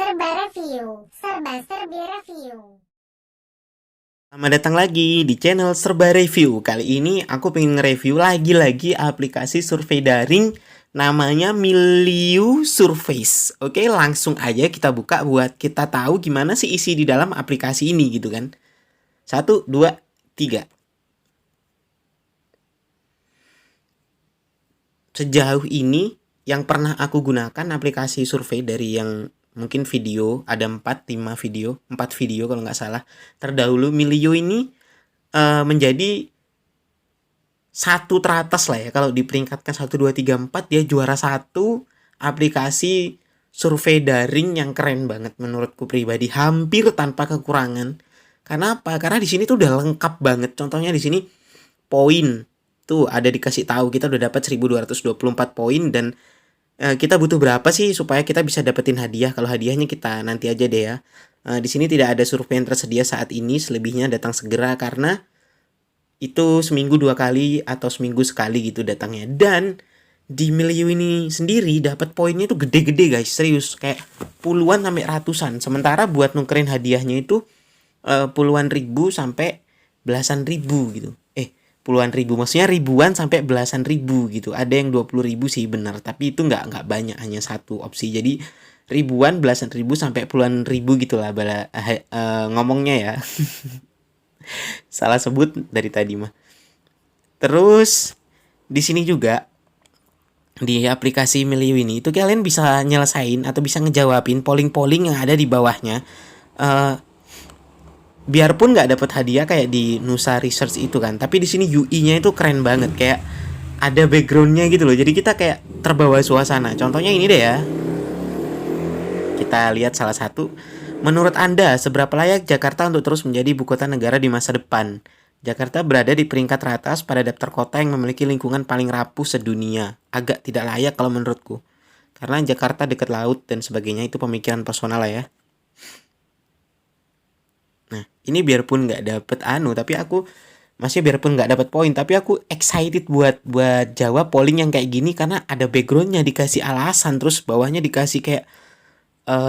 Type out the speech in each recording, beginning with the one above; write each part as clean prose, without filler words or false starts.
Serba Review, serba-serbi review. Selamat datang lagi di channel Serba Review. Kali ini aku pengen nge-review lagi-lagi aplikasi survei daring namanya Milieu Surveys. Oke, langsung aja kita buka buat kita tahu gimana sih isi di dalam aplikasi ini gitu kan. 1, 2, 3. Sejauh ini yang pernah aku gunakan aplikasi survei dari yang mungkin video ada 4 video kalau nggak salah. Terdahulu Milieu ini menjadi satu teratas lah ya. Kalau di peringkatkan 1, 2, 3, 4 dia juara satu aplikasi survei daring yang keren banget menurutku pribadi, hampir tanpa kekurangan. Karena apa? Karena di sini tuh udah lengkap banget. Contohnya di sini poin tuh ada dikasih tahu kita udah dapat 1224 poin dan kita butuh berapa sih supaya kita bisa dapetin hadiah. Kalau hadiahnya kita nanti aja deh ya. Di sini tidak ada survei yang tersedia saat ini, selebihnya datang segera karena itu seminggu 2 kali atau seminggu sekali gitu datangnya. Dan di Milieu ini sendiri dapat poinnya itu gede-gede guys, serius kayak puluhan sampai ratusan. Sementara buat nukerin hadiahnya itu puluhan ribu sampai belasan ribu gitu. Puluhan ribu maksudnya ribuan sampai belasan ribu gitu. Ada yang 20.000 sih benar, tapi itu nggak banyak, hanya satu opsi. Jadi ribuan, belasan ribu sampai puluhan ribu gitulah ngomongnya ya. Salah sebut dari tadi mah. Terus di sini juga di aplikasi Milieu ini itu kalian bisa nyelesain atau bisa ngejawabin polling-polling yang ada di bawahnya. Eh, Biarpun nggak dapat hadiah kayak di Nusa Research itu kan, tapi di sini UI-nya itu keren banget, kayak ada backgroundnya gitu loh. Jadi kita kayak terbawa suasana. Contohnya ini deh ya. Kita lihat salah satu. Menurut Anda, seberapa layak Jakarta untuk terus menjadi ibu kota negara di masa depan? Jakarta berada di peringkat teratas pada daftar kota yang memiliki lingkungan paling rapuh sedunia. Agak tidak layak kalau menurutku. Karena Jakarta dekat laut dan sebagainya, itu pemikiran personal lah ya. Nah, ini biarpun nggak dapet tapi aku masih biarpun nggak dapet poin, tapi aku excited buat jawab polling yang kayak gini karena ada backgroundnya, dikasih alasan, terus bawahnya dikasih kayak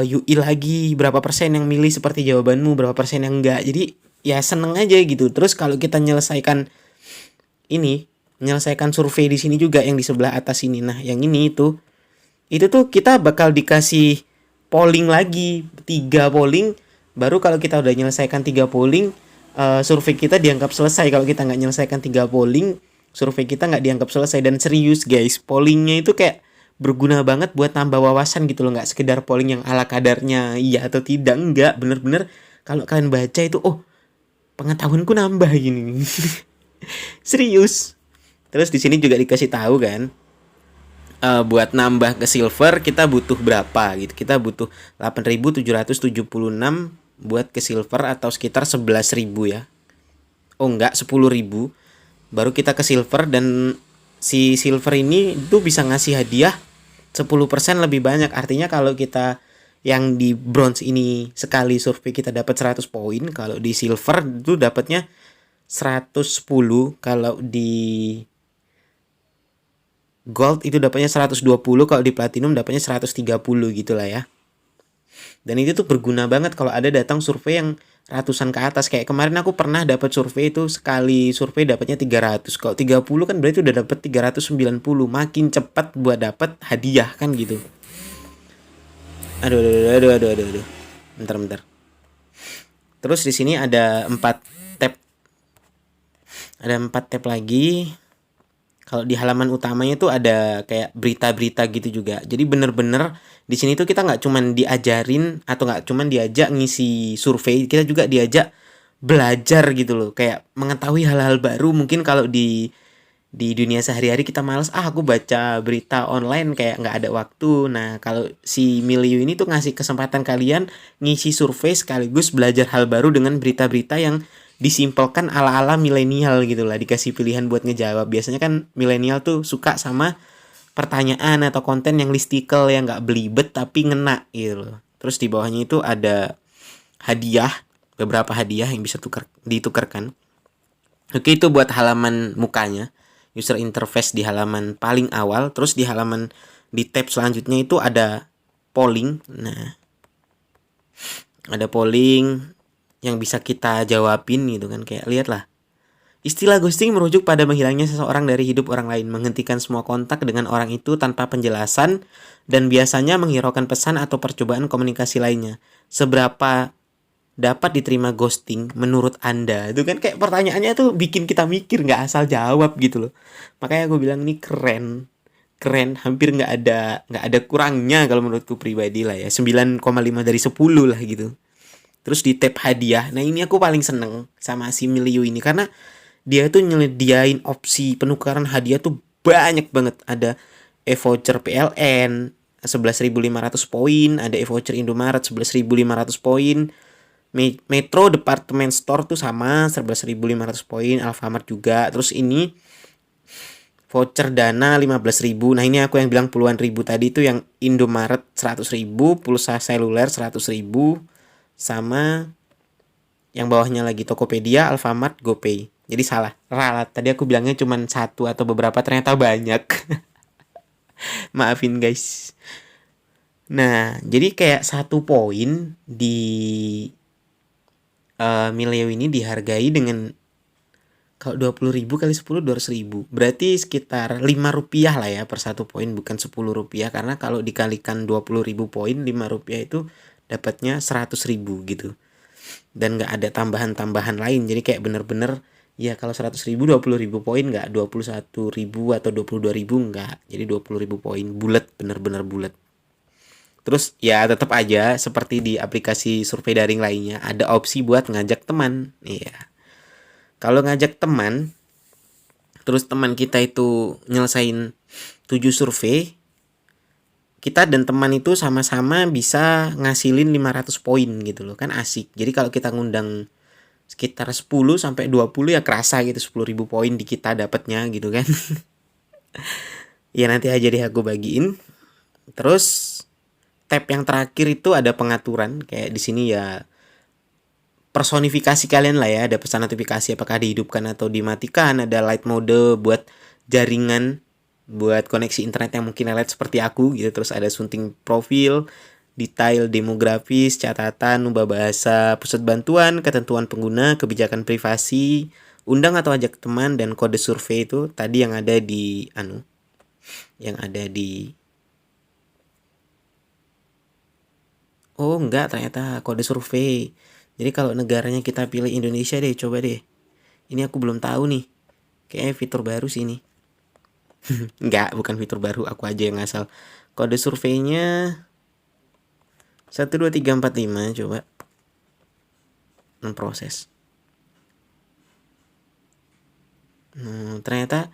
UI lagi berapa persen yang milih seperti jawabanmu, berapa persen yang enggak. Jadi ya seneng aja gitu. Terus kalau kita menyelesaikan survei di sini juga yang di sebelah atas ini. Nah, yang ini itu tuh kita bakal dikasih polling lagi, 3 polling. Baru kalau kita udah menyelesaikan 3 polling, survei kita dianggap selesai. Kalau kita nggak menyelesaikan 3 polling, survei kita nggak dianggap selesai. Dan serius guys, pollingnya itu kayak berguna banget buat nambah wawasan gitu loh, nggak sekedar polling yang ala kadarnya iya atau tidak, enggak, bener-bener kalau kalian baca itu pengetahuanku nambah gini. Serius. Terus di sini juga dikasih tahu kan, buat nambah ke silver kita butuh berapa gitu. Kita butuh 8.776 buat ke silver atau sekitar 11.000 ya. Oh enggak, 10.000 baru kita ke silver. Dan si silver ini tuh bisa ngasih hadiah 10% lebih banyak. Artinya kalau kita yang di bronze ini sekali survei kita dapat 100 poin, kalau di silver itu dapatnya 110, kalau di gold itu dapatnya 120, kalau di platinum dapatnya 130 gitu lah ya. Dan itu tuh berguna banget kalau ada datang survei yang ratusan ke atas. Kayak kemarin aku pernah dapat survei itu sekali survei dapatnya 300. Kalau 30 kan berarti udah dapat 390. Makin cepat buat dapat hadiah kan gitu. Aduh. Bentar. Terus di sini ada 4 tab. Ada 4 tab lagi. Kalau di halaman utamanya tuh ada kayak berita-berita gitu juga. Jadi bener-bener di sini tuh kita nggak cuman diajarin atau nggak cuman diajak ngisi survei, kita juga diajak belajar gitu loh. Kayak mengetahui hal-hal baru. Mungkin kalau di dunia sehari-hari kita males, aku baca berita online kayak nggak ada waktu. Nah, kalau si Milieu ini tuh ngasih kesempatan kalian ngisi survei sekaligus belajar hal baru dengan berita-berita yang disimpelkan ala-ala milenial gitu lah. Dikasih pilihan buat ngejawab. Biasanya kan milenial tuh suka sama pertanyaan atau konten yang listicle, yang nggak belibet tapi ngena gitu loh. Terus di bawahnya itu ada hadiah, beberapa hadiah yang bisa ditukarkan. Oke, itu buat halaman mukanya, user interface di halaman paling awal. Terus di tab selanjutnya itu ada polling. Nah, ada polling yang bisa kita jawabin gitu kan. Kayak lihatlah. Istilah ghosting merujuk pada menghilangnya seseorang dari hidup orang lain, menghentikan semua kontak dengan orang itu tanpa penjelasan, dan biasanya menghiraukan pesan atau percobaan komunikasi lainnya. Seberapa dapat diterima ghosting menurut Anda? Itu kan kayak pertanyaannya tuh bikin kita mikir, nggak asal jawab gitu loh. Makanya aku bilang ini keren. Keren, hampir nggak ada kurangnya kalau menurutku pribadi lah ya. 9,5 dari 10 lah gitu. Terus di tab hadiah. Nah, ini aku paling seneng sama si Milio ini karena dia tuh nyediain opsi penukaran hadiah tuh banyak banget. Ada e-voucher PLN 11.500 poin, ada e-voucher Indomaret 11.500 poin. Metro Department Store tuh sama 11.500 poin, Alfamart juga. Terus ini voucher Dana 15.000. Nah, ini aku yang bilang puluhan ribu tadi itu yang Indomaret 100.000, pulsa seluler 100.000, sama yang bawahnya lagi Tokopedia, Alfamart, GoPay. Jadi salah, ralat. Tadi aku bilangnya cuma satu atau beberapa, ternyata banyak. Maafin guys. Nah, jadi kayak 1 poin di Mileo ini dihargai dengan, kalau 20.000 kali 10 200.000. Berarti sekitar 5 rupiah lah ya per 1 poin, bukan 10 rupiah. Karena kalau dikalikan 20.000 poin, 5 rupiah itu dapatnya 100.000 gitu. Dan gak ada tambahan-tambahan lain. Jadi kayak bener-bener ya kalau 100.000 20.000 poin, nggak 21.000 atau 22.000, nggak. Jadi 20.000 poin bulat, bener-bener bulat. Terus ya tetap aja seperti di aplikasi survei daring lainnya ada opsi buat ngajak teman. Iya. Kalau ngajak teman, terus teman kita itu nyelesain 7 survei, kita dan teman itu sama-sama bisa ngasilin 500 poin gitu loh, kan asik. Jadi kalau kita ngundang sekitar 10 sampai 20 ya kerasa gitu 10.000 poin di kita dapatnya gitu kan. Ya nanti aja deh aku bagiin. Terus tab yang terakhir itu ada pengaturan, kayak di sini ya personifikasi kalian lah ya, ada pesan notifikasi apakah dihidupkan atau dimatikan, ada light mode buat jaringan, buat koneksi internet yang mungkin lelet seperti aku gitu. Terus ada sunting profil, detail demografis, catatan, ubah bahasa, pusat bantuan, ketentuan pengguna, kebijakan privasi, undang atau ajak teman, dan kode survei itu tadi yang ada di oh enggak, ternyata kode survei. Jadi kalau negaranya kita pilih Indonesia deh, coba deh. Ini aku belum tahu nih. Kayaknya fitur baru sih ini. Enggak, bukan fitur baru, aku aja yang ngasal. Kode surveinya 12345, coba memproses. Ternyata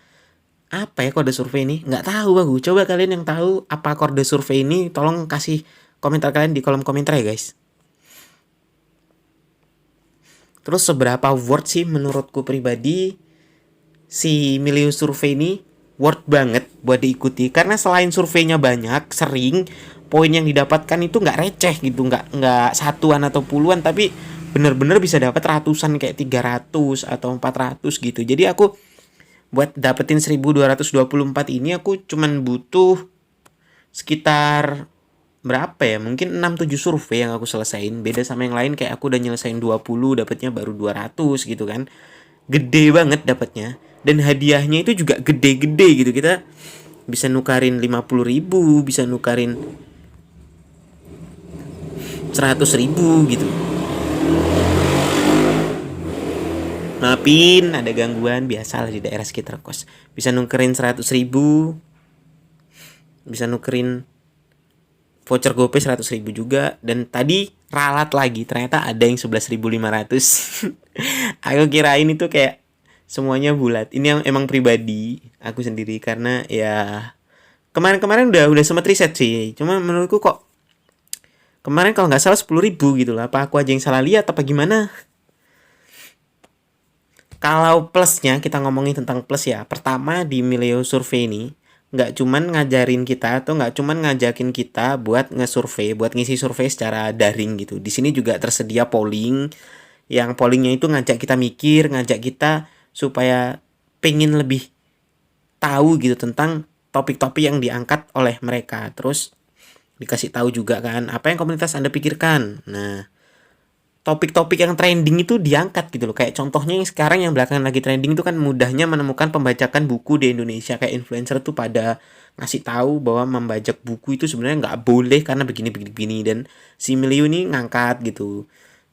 apa ya kode survei ini? Nggak tahu Bagu. Coba kalian yang tahu apa kode survei ini, tolong kasih komentar kalian di kolom komentar ya guys. Terus seberapa worth sih menurutku pribadi si Milio survei ini? Worth banget buat diikuti karena selain surveinya banyak, sering, poin yang didapatkan itu nggak receh gitu, nggak satuan atau puluhan, tapi bener-bener bisa dapat ratusan, kayak 300 atau 400 gitu. Jadi aku buat dapetin 1224 ini aku cuman butuh sekitar berapa ya, mungkin 6-7 survei yang aku selesain. Beda sama yang lain, kayak aku udah nyelesain 20 dapatnya baru 200 gitu kan. Gede banget dapatnya, dan hadiahnya itu juga gede-gede gitu. Kita bisa nukarin 50.000, bisa nukarin 100.000 gitu. Maafin ada gangguan, biasalah di daerah sekitar kos. Bisa nukerin 100.000, bisa nukerin voucher GoPay 100.000 juga. Dan tadi ralat lagi, ternyata ada yang 11.500. Aku kirain itu kayak semuanya bulat. Ini yang emang pribadi aku sendiri, karena ya kemarin udah sempat riset sih. Cuma menurutku kok kemarin kalau nggak salah 10.000 gitu lah. Apa aku aja yang salah lihat apa gimana? Kalau plusnya, kita ngomongin tentang plus ya. Pertama, di Mileo survei ini nggak cuman ngajarin kita atau nggak cuman ngajakin kita buat nge-survei, buat ngisi survei secara daring gitu. Di sini juga tersedia polling, yang pollingnya itu ngajak kita mikir, ngajak kita supaya pengen lebih tahu gitu tentang topik-topik yang diangkat oleh mereka. Terus dikasih tahu juga kan apa yang komunitas Anda pikirkan. Nah, topik-topik yang trending itu diangkat gitu loh. Kayak contohnya yang sekarang yang belakangan lagi trending itu kan mudahnya menemukan pembajakan buku di Indonesia. Kayak influencer tuh pada ngasih tahu bahwa membajak buku itu sebenarnya nggak boleh karena begini dan si Milio ini ngangkat gitu.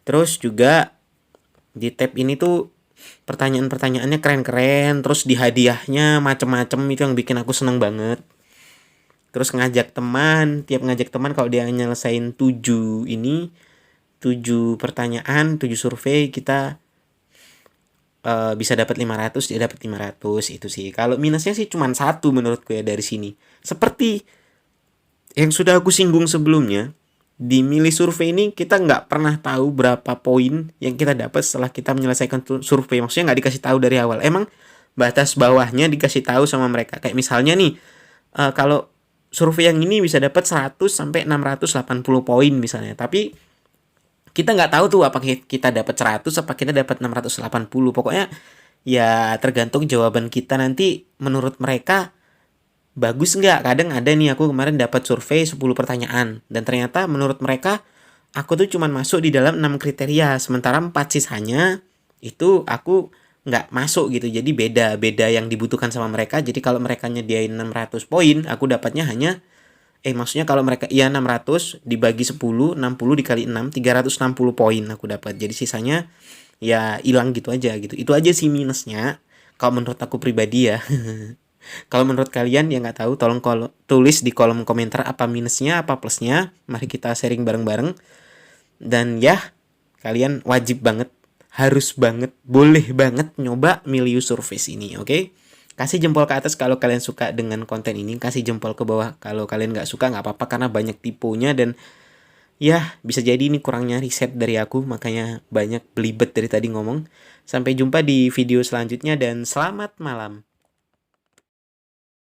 Terus juga di tab ini tuh pertanyaan-pertanyaannya keren-keren, terus di hadiahnya macem-macem, itu yang bikin aku seneng banget. Terus ngajak teman, tiap ngajak teman kalau dia nyelesain 7 pertanyaan, 7 survei, kita bisa dapat 500, dia dapat 500 itu sih. Kalau minusnya sih cuma satu menurutku ya dari sini. Seperti yang sudah aku singgung sebelumnya, di milih survei ini kita nggak pernah tahu berapa poin yang kita dapat setelah kita menyelesaikan survei. Maksudnya nggak dikasih tahu dari awal. Emang batas bawahnya dikasih tahu sama mereka. Kayak misalnya nih, kalau survei yang ini bisa dapat 100 sampai 680 poin misalnya. Tapi kita nggak tahu tuh apa kita dapat 100 apa kita dapat 680. Pokoknya ya tergantung jawaban kita nanti menurut mereka bagus nggak. Kadang ada nih, aku kemarin dapat survei 10 pertanyaan dan ternyata menurut mereka aku tuh cuman masuk di dalam 6 kriteria, sementara 4 sisanya itu aku nggak masuk gitu. Jadi beda yang dibutuhkan sama mereka. Jadi kalau mereka nyediain 600 poin, aku dapatnya hanya maksudnya kalau mereka 600 dibagi 10, 60 dikali 6, 360 poin aku dapat. Jadi sisanya ya hilang gitu aja gitu. Itu aja sih minusnya kalau menurut aku pribadi ya. Kalau menurut kalian ya nggak tahu, tolong tulis di kolom komentar apa minusnya, apa plusnya. Mari kita sharing bareng-bareng. Dan ya, kalian wajib banget, harus banget, boleh banget nyoba Milieu Surface ini, oke? Kasih jempol ke atas kalau kalian suka dengan konten ini. Kasih jempol ke bawah kalau kalian nggak suka, nggak apa-apa karena banyak tipunya. Dan ya bisa jadi ini kurangnya riset dari aku, makanya banyak belibet dari tadi ngomong. Sampai jumpa di video selanjutnya dan selamat malam.